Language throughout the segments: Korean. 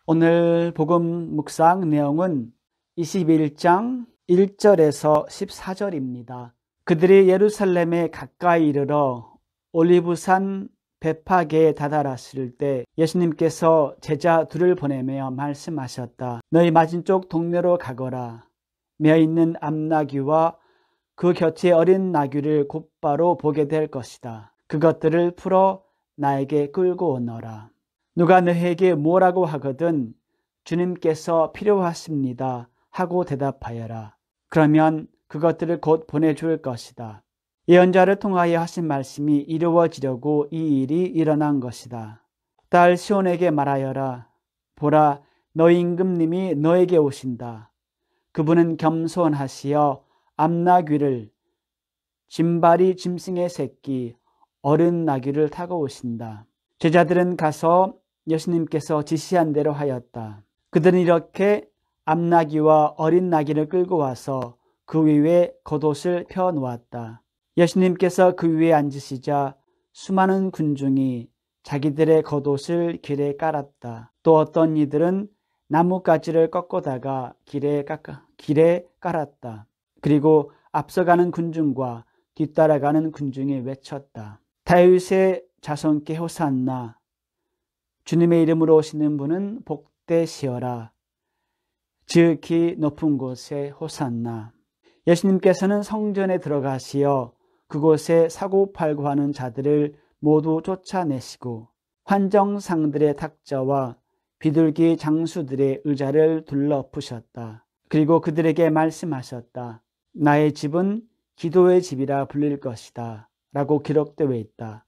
오늘 복음 묵상 내용은 21장 1절에서 14절입니다. 그들이 예루살렘에 가까이 이르러 올리브산 베파게에 다다랐을 때 예수님께서 제자 둘을 보내며 말씀하셨다. 너희 맞은쪽 동네로 가거라. 메어있는 암나귀와 그 곁에 어린 나귀를 곧바로 보게 될 것이다. 그것들을 풀어 나에게 끌고 오너라. 누가 너희에게 뭐라고 하거든 주님께서 필요하십니다 하고 대답하여라. 그러면 그것들을 곧 보내줄 것이다. 예언자를 통하여 하신 말씀이 이루어지려고 이 일이 일어난 것이다. 딸 시온에게 말하여라. 보라, 너희 임금님이 너에게 오신다. 그분은 겸손하시어 암나귀를 짐발이 짐승의 새끼 어른 나귀를 타고 오신다. 제자들은 가서 예수님께서 지시한 대로 하였다. 그들은 이렇게 암나귀와 어린 나귀를 끌고 와서 그 위에 겉옷을 펴 놓았다. 예수님께서 그 위에 앉으시자 수많은 군중이 자기들의 겉옷을 길에 깔았다. 또 어떤 이들은 나뭇가지를 꺾어다가 길에 깔았다. 그리고 앞서가는 군중과 뒤따라가는 군중이 외쳤다. 다윗의 자손께 호산나. 주님의 이름으로 오시는 분은 복되시어라. 지극히 높은 곳에 호산나. 예수님께서는 성전에 들어가시어 그곳에 사고팔고 하는 자들을 모두 쫓아내시고 환정상들의 탁자와 비둘기 장수들의 의자를 둘러푸셨다. 그리고 그들에게 말씀하셨다. 나의 집은 기도의 집이라 불릴 것이다 라고 기록되어 있다.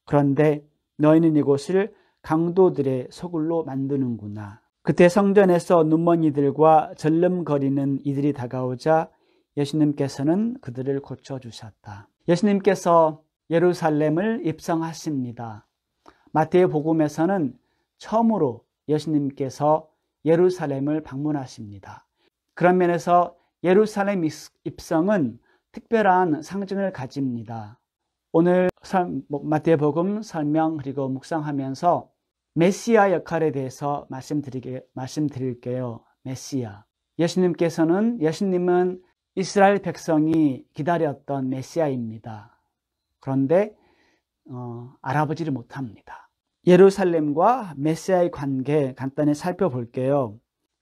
그런데 너희는 이곳을 강도들의 소굴로 만드는구나. 그때 성전에서 눈먼이들과 절름거리는 이들이 다가오자 예수님께서는 그들을 고쳐주셨다. 예수님께서 예루살렘을 입성하십니다. 마태복음에서는 처음으로 예수님께서 예루살렘을 방문하십니다. 그런 면에서 예루살렘 입성은 특별한 상징을 가집니다. 오늘 마태복음 설명 그리고 묵상하면서 메시아 역할에 대해서 말씀드릴게요. 메시아. 예수님은 이스라엘 백성이 기다렸던 메시아입니다. 그런데 알아보지를 못합니다. 예루살렘과 메시아의 관계 간단히 살펴볼게요.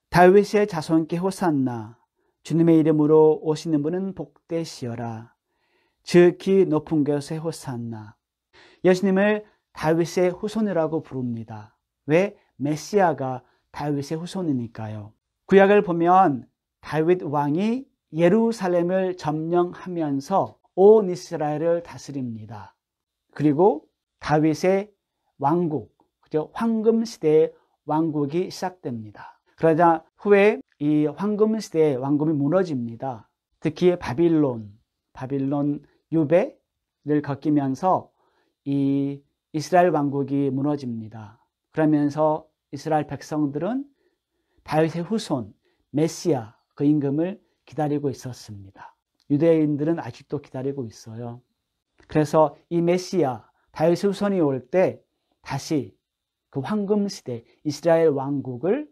다윗의 자손께 호산나. 주님의 이름으로 오시는 분은 복되시어라. 지극히 높은 곳에 호산나. 예수님을 다윗의 후손이라고 부릅니다. 왜? 메시아가 다윗의 후손이니까요. 구약을 보면 다윗 왕이 예루살렘을 점령하면서 온 이스라엘을 다스립니다. 그리고 다윗의 왕국, 황금시대의 왕국이 시작됩니다. 그러자 후에 이 황금시대의 왕국이 무너집니다. 특히 바빌론 유배를 겪으면서 이 이스라엘 왕국이 무너집니다. 그러면서 이스라엘 백성들은 다윗의 후손 메시아 그 임금을 기다리고 있었습니다. 유대인들은 아직도 기다리고 있어요. 그래서 이 메시아 다윗의 후손이 올 때 다시 그 황금시대 이스라엘 왕국을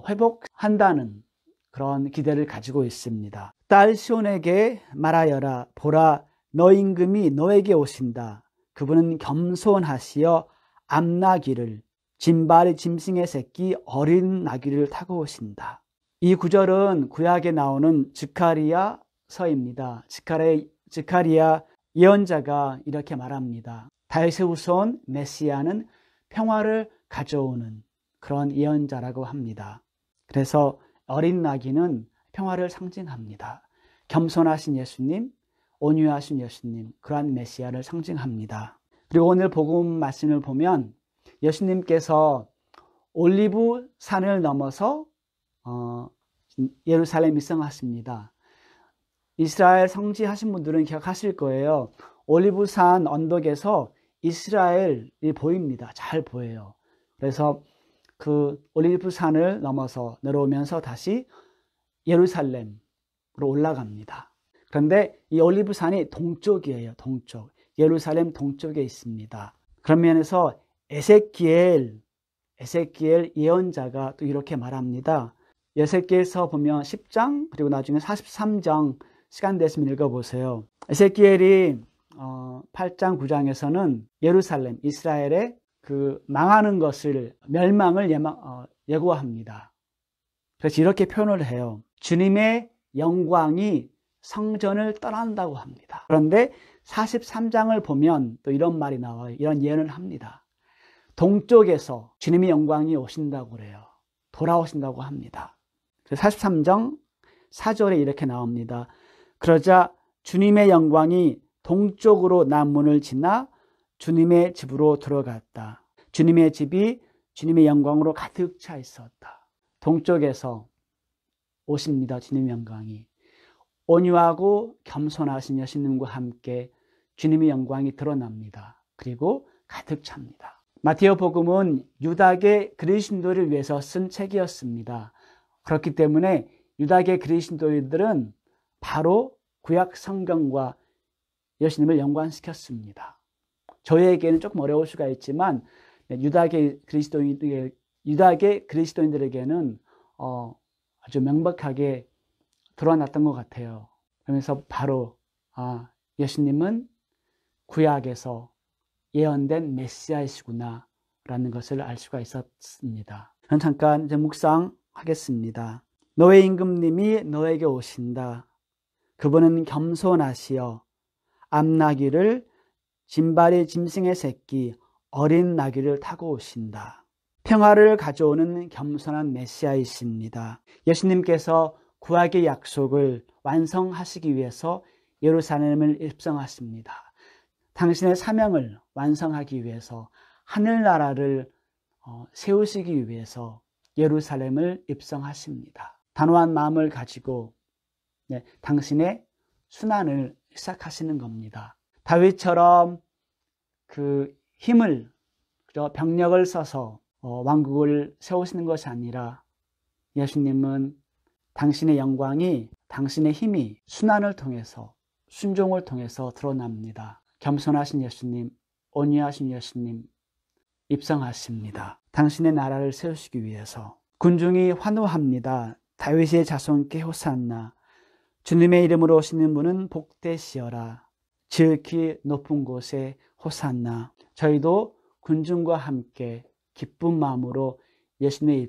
회복한다는 그런 기대를 가지고 있습니다. 딸 시온에게 말하여라. 보라, 너 임금이 너에게 오신다. 그분은 겸손하시어 암나귀를 짐발이 짐승의 새끼 어린 나귀를 타고 오신다. 이 구절은 구약에 나오는 스가랴서입니다. 스가랴 예언자가 이렇게 말합니다. 다윗의 후손 메시아는 평화를 가져오는 그런 예언자라고 합니다. 그래서 어린 나귀는 평화를 상징합니다. 겸손하신 예수님, 온유하신 예수님, 그러한 메시아를 상징합니다. 그리고 오늘 복음 말씀을 보면 예수님께서 올리브 산을 넘어서 예루살렘 입성하십니다. 이스라엘 성지하신 분들은 기억하실 거예요. 올리브산 언덕에서 이스라엘이 보입니다. 잘 보여요. 그래서 그 올리브산을 넘어서 내려오면서 다시 예루살렘으로 올라갑니다. 그런데 이 올리브산이 동쪽이에요. 동쪽. 예루살렘 동쪽에 있습니다. 그런 면에서 에세키엘 에스겔 예언자가 또 이렇게 말합니다. 에스겔서 보면 10장 그리고 나중에 43장 시간 되시면 읽어보세요. 에스겔이 8장 9장에서는 예루살렘 이스라엘의 그 망하는 것을 멸망을 예고합니다. 그래서 이렇게 표현을 해요. 주님의 영광이 성전을 떠난다고 합니다. 그런데 43장을 보면 또 이런 말이 나와요. 이런 예언을 합니다. 동쪽에서 주님의 영광이 오신다고 그래요. 돌아오신다고 합니다. 43장 4절에 이렇게 나옵니다. 그러자 주님의 영광이 동쪽으로 남문을 지나 주님의 집으로 들어갔다. 주님의 집이 주님의 영광으로 가득 차 있었다. 동쪽에서 오십니다. 주님의 영광이. 온유하고 겸손하신 예수님과 함께 주님의 영광이 드러납니다. 그리고 가득 찹니다. 마테오 복음은 유다계 그리스도인들을 위해서 쓴 책이었습니다. 그렇기 때문에 유다계 그리스도인들은 바로 구약 성경과 예수님을 연관시켰습니다. 저희에게는 조금 어려울 수가 있지만 유다계 그리스도인들에게는 아주 명백하게 드러났던 것 같아요. 그러면서 바로 예수님은 구약에서 예언된 메시아이시구나 라는 것을 알 수가 있었습니다. 저는 잠깐 이제 묵상하겠습니다. 너의 임금님이 너에게 오신다. 그분은 겸손하시어 암나귀를 짐발이 짐승의 새끼 어린 나귀를 타고 오신다. 평화를 가져오는 겸손한 메시아이십니다. 예수님께서 구약의 약속을 완성하시기 위해서 예루살렘을 입성하십니다. 당신의 사명을 완성하기 위해서 하늘나라를 세우시기 위해서 예루살렘을 입성하십니다. 단호한 마음을 가지고 당신의 순환을 시작하시는 겁니다. 다윗처럼 그 힘을 병력을 써서 왕국을 세우시는 것이 아니라 예수님은 당신의 영광이 당신의 힘이 순환을 통해서 순종을 통해서 드러납니다. 겸손하신 예수님, 온유하신 예수님 입성하십니다. 당신의 나라를 세우시기 위해서. 군중이 환호합니다. 다윗의 자손께 호산나. 주님의 이름으로 오시는 분은 복되시어라. 지극히 높은 곳에 호산나. 저희도 군중과 함께 기쁜 마음으로 예수님의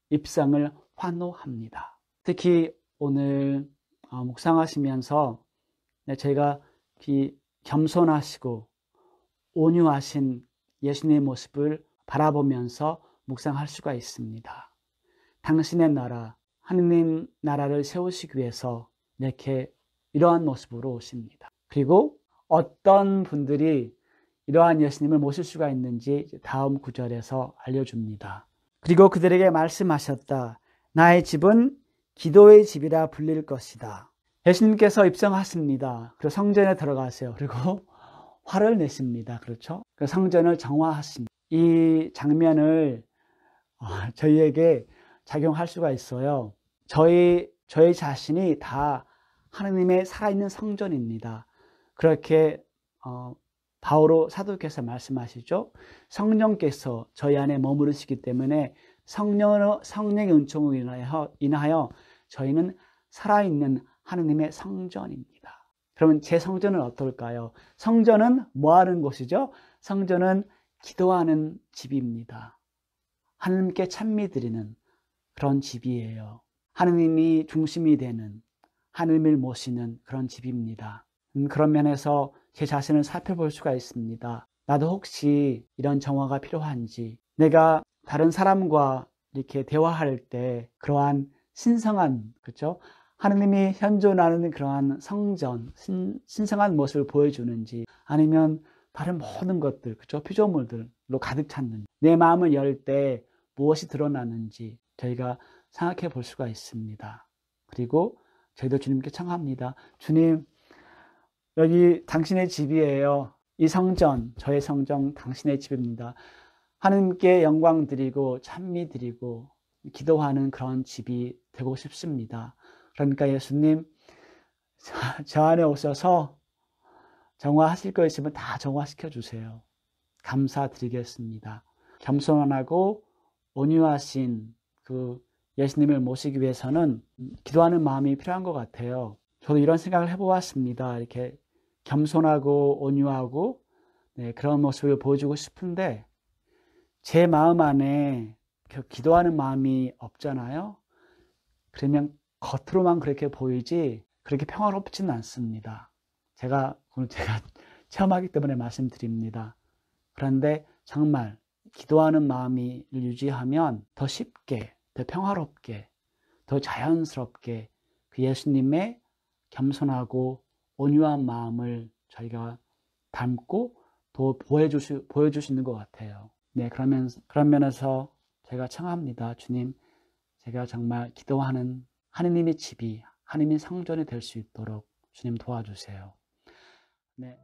입성을 환호합니다. 특히 오늘 묵상하시면서 저희가 겸손하시고 온유하신 예수님의 모습을 바라보면서 묵상할 수가 있습니다. 당신의 나라, 하느님 나라를 세우시기 위해서 이러한 모습으로 오십니다. 그리고 어떤 분들이 이러한 예수님을 모실 수가 있는지 다음 구절에서 알려줍니다. 그리고 그들에게 말씀하셨다. 나의 집은 기도의 집이라 불릴 것이다. 예수님께서 입성하십니다. 그리고 성전에 들어가세요. 그리고 화를 내십니다. 그렇죠? 그 성전을 정화하십니다. 이 장면을 저희에게 작용할 수가 있어요. 저희 자신이 다 하나님의 살아있는 성전입니다. 그렇게 바오로 사도께서 말씀하시죠. 성령께서 저희 안에 머무르시기 때문에 성령의 은총으로 인하여 저희는 살아있는 하나님의 성전입니다. 그러면 제 성전은 어떨까요? 성전은 뭐 하는 곳이죠? 성전은 기도하는 집입니다. 하나님께 찬미 드리는 그런 집이에요. 하나님이 중심이 되는, 하나님을 모시는 그런 집입니다. 그런 면에서 제 자신을 살펴볼 수가 있습니다. 나도 혹시 이런 정화가 필요한지, 내가 다른 사람과 이렇게 대화할 때 그러한 신성한, 그렇죠? 하나님이 현존하는 그러한 성전, 신성한 모습을 보여주는지, 아니면 다른 모든 것들, 그렇죠? 피조물들로 가득 찼는지, 내 마음을 열 때 무엇이 드러나는지 저희가 생각해 볼 수가 있습니다. 그리고 저희도 주님께 청합니다. 주님, 여기 당신의 집이에요. 이 성전, 저의 성전 당신의 집입니다. 하나님께 영광 드리고 찬미 드리고 기도하는 그런 집이 되고 싶습니다. 그러니까 예수님, 저 안에 오셔서 정화하실 거 있으면 다 정화시켜 주세요. 감사드리겠습니다. 겸손하고 온유하신 그 예수님을 모시기 위해서는 기도하는 마음이 필요한 것 같아요. 저도 이런 생각을 해보았습니다. 이렇게 겸손하고 온유하고 그런 모습을 보여주고 싶은데 제 마음 안에 기도하는 마음이 없잖아요. 그러면 겉으로만 그렇게 보이지 그렇게 평화롭지는 않습니다. 제가 체험하기 때문에 말씀드립니다. 그런데 정말 기도하는 마음을 유지하면 더 쉽게, 더 평화롭게, 더 자연스럽게 그 예수님의 겸손하고 온유한 마음을 저희가 담고 더 보여주시는 것 같아요. 네, 그런 면에서 제가 청합니다. 주님, 제가 정말 기도하는 하느님의 집이, 하느님의 성전이 될 수 있도록 주님 도와주세요. 네.